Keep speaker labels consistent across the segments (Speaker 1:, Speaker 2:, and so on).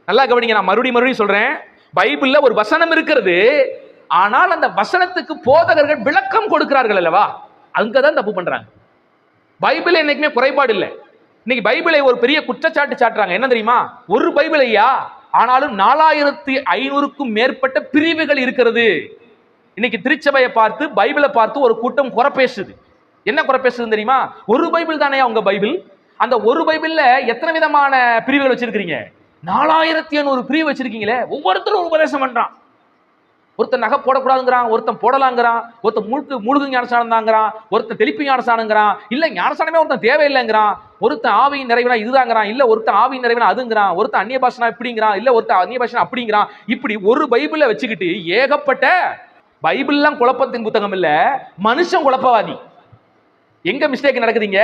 Speaker 1: நல்லா கவனிங்க, நான் மறுபடியும் சொல்றேன். பைபிள்ல ஒரு வசனம் இருக்கிறது, ஆனால் அந்த வசனத்துக்கு போதகர்கள் விளக்கம் கொடுக்கிறார்கள் அல்லவா, அங்கதான் தப்பு பண்றாங்க. பைபிள் என்னைக்குமே குறைபாடு இல்லை. இன்னைக்கு பைபிளை ஒரு பெரிய குற்றச்சாட்டு சாட்டுறாங்க. என்ன தெரியுமா? ஒரு பைபிள் ஐயா, ஆனாலும் 4500க்கும் மேற்பட்ட பிரிவுகள் இருக்கிறது. இன்னைக்கு திருச்சபையை பார்த்து பைபிளை பார்த்து ஒரு கூட்டம் குறை பேசுது. என்ன குறை பேசுது தெரியுமா? ஒரு பைபிள் தானே உங்க பைபிள். அந்த ஒரு பைபிள்ல எத்தனை விதமான பிரிவுகள் வச்சிருக்கீங்க? 4500 பிரிவு வச்சிருக்கீங்களே. ஒவ்வொருத்தரும் உபதேசம் பண்றான். ஒருத்தன் நகை போடக்கூடாதுங்கிறான், ஒருத்தன் போடலாங்கிறான், ஒருத்தன் முழுகு ஞானசானம் தாங்கிறான், ஒருத்தன் தெளிப்பு ஞானசானங்கிறான், இல்ல ஞானசானமே ஒருத்தன் தேவையில்லைங்கிறான், ஒருத்தன் ஆவியின் நிறைவனா இதுதாங்கிறான், இல்ல ஒருத்தன் ஆவியின் நிறைவனா அதுங்கிறான், ஒருத்தன் அந்நிய பாஷனா இப்படிங்கிறான், இல்ல ஒருத்தன் அந்நிய பாஷனா அப்படிங்கிறான். இப்படி ஒரு பைபிளை வச்சுக்கிட்டு ஏகப்பட்ட பைபிள்லாம் குழப்பத்தின் புத்தகம் இல்ல, மனுஷன் குழப்பவாதி. எங்க மிஸ்டேக் நடக்குதுங்க?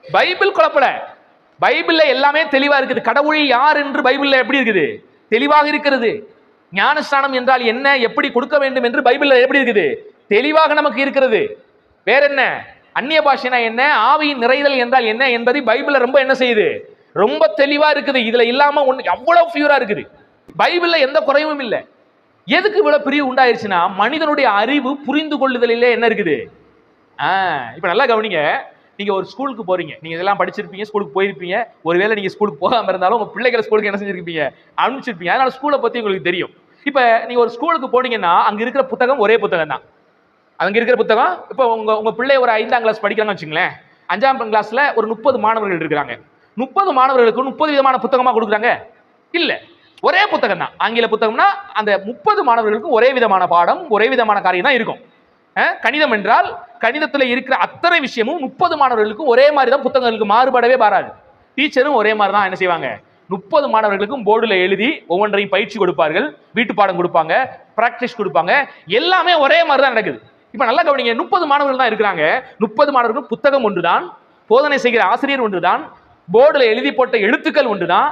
Speaker 1: பைபிள் குழப்பல. பைபிள்ல எல்லாமே தெளிவா இருக்குது. கடவுள் யார் என்று பைபிள்ல எப்படி இருக்குது? தெளிவாக இருக்கிறது. ஞானஸ்நானம் என்றால் என்ன, எப்படி கொடுக்க வேண்டும் என்று பைபிள்ல எப்படி இருக்குது? தெளிவாக நமக்கு இருக்கிறது. வேற என்ன? அந்நிய பாஷைனா என்ன, ஆவியின் நிறைதல் என்றால் என்ன என்பதை பைபிள்ல ரொம்ப என்ன செய்யுது? ரொம்ப தெளிவா இருக்குது. இதுல இல்லாம ஒண்ணு அவ்வளவு பியூரா இருக்குது. பைபிள்ல எந்த குறையும் இல்லை. எதுக்கு இவ்வளவு பிரிவு உண்டாயிருச்சுன்னா, மனிதனுடைய அறிவு புரிந்து கொள்ளுதலிலே என்ன இருக்குது? இப்ப நல்லா கவனிங்க. நீங்க ஒரு ஸ்கூலுக்கு போறீங்க, நீங்க இதெல்லாம் படிச்சிருப்பீங்க, ஸ்கூலுக்கு போயிருப்பீங்க. ஒருவேளை நீங்க ஸ்கூலுக்கு போகாம இருந்தாலும் உங்க பிள்ளைகளை ஸ்கூலுக்கு என்ன செஞ்சிருப்பீங்க? அனுப்பிச்சிருப்பீங்க. அதனால ஸ்கூலை பத்தி உங்களுக்கு தெரியும். இப்ப நீங்க ஒரு ஸ்கூலுக்கு போனீங்கன்னா அங்க இருக்கிற புத்தகம் ஒரே புத்தகம் தான். அங்க இருக்கிற புத்தகம், இப்ப உங்க பிள்ளை ஒரு 5ஆம் கிளாஸ் படிக்கிறாங்கன்னு வச்சுங்களேன். 5ஆம் கிளாஸ்ல ஒரு 30 மாணவர்கள் இருக்கிறாங்க. 30 மாணவர்களுக்கு 30 விதமான புத்தகமா கொடுக்குறாங்க? இல்ல, ஒரே புத்தகம் தான். ஆங்கில புத்தகம்னா அந்த 30 மாணவர்களுக்கு ஒரே விதமான பாடம், ஒரே விதமான காரியம் தான் இருக்கும். கணிதம் என்றால் கணிதத்துல இருக்கிற அத்தனை விஷயமும் 30 மாணவர்களுக்கும் ஒரே மாதிரி தான். புத்தகங்களுக்கு மாறுபடவே பாராது. டீச்சரும் ஒரே மாதிரி தான் என்ன செய்வாங்க? 30 மாணவர்களுக்கும் போர்டுல எழுதி ஒவ்வொன்றையும் பயிற்சி கொடுப்பார்கள், வீட்டு பாடம் கொடுப்பாங்க, பிராக்டிஸ் கொடுப்பாங்க. எல்லாமே ஒரே மாதிரி தான் நடக்குது. இப்ப நல்லா கவனிங்க, 30 மாணவர்கள் தான் இருக்கிறாங்க. 30 மாணவர்கள் புத்தகம் ஒன்றுதான், போதனை செய்கிற ஆசிரியர் ஒன்றுதான், போர்டுல எழுதி போட்ட எழுத்துக்கள் ஒன்றுதான்.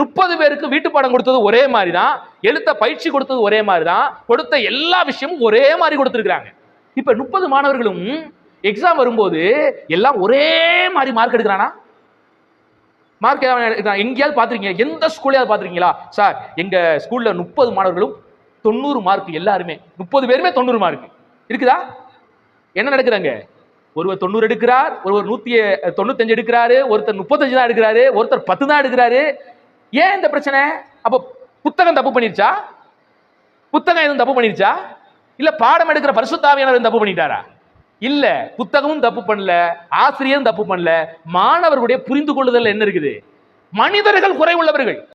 Speaker 1: 30 பேருக்கு வீட்டு பாடம் கொடுத்தது ஒரே மாதிரி தான், எழுத்த பயிற்சி கொடுத்தது ஒரே மாதிரி தான், கொடுத்த எல்லா விஷயமும் ஒரே மாதிரி கொடுத்திருக்கிறாங்க. இப்ப 30 மாணவர்களும் எக்ஸாம் வரும்போது எல்லாம் ஒரே மாதிரி மார்க் எடுக்கிறானா? மார்க் எங்கேயாவது பாத்திருக்கீங்க? எந்த ஸ்கூல்லையாவது பாத்திருக்கீங்களா? சார் எங்க ஸ்கூல்ல 30 மாணவர்களும் 90 மார்க், எல்லாருமே 30 பேருமே 90 மார்க் இருக்குதா? என்ன நடக்குறாங்க? ஒருவர் 90 எடுக்கிறார், ஒருவர் 195 எடுக்கிறாரு, ஒருத்தர் 35 தான் எடுக்கிறாரு, ஒருத்தர் 10 தான் எடுக்கிறாரு. ஏன் இந்த பிரச்சனை? அப்ப புத்தகம் தப்பு பண்ணிருச்சா? புத்தகம் எதுவும் தப்பு பண்ணிருச்சா? இல்ல பாடம் எடுக்கிற பரிசுத்த ஆவியானவர் தப்பு பண்ணிட்டாரா? இல்ல, புத்தகமும் தப்பு பண்ணல, ஆசிரியரும் தப்பு பண்ணல. மாணவர்களுடைய புரிந்து கொள்ளுதல் என்ன இருக்குது? மனிதர்கள் குறை உள்ளவர்கள்.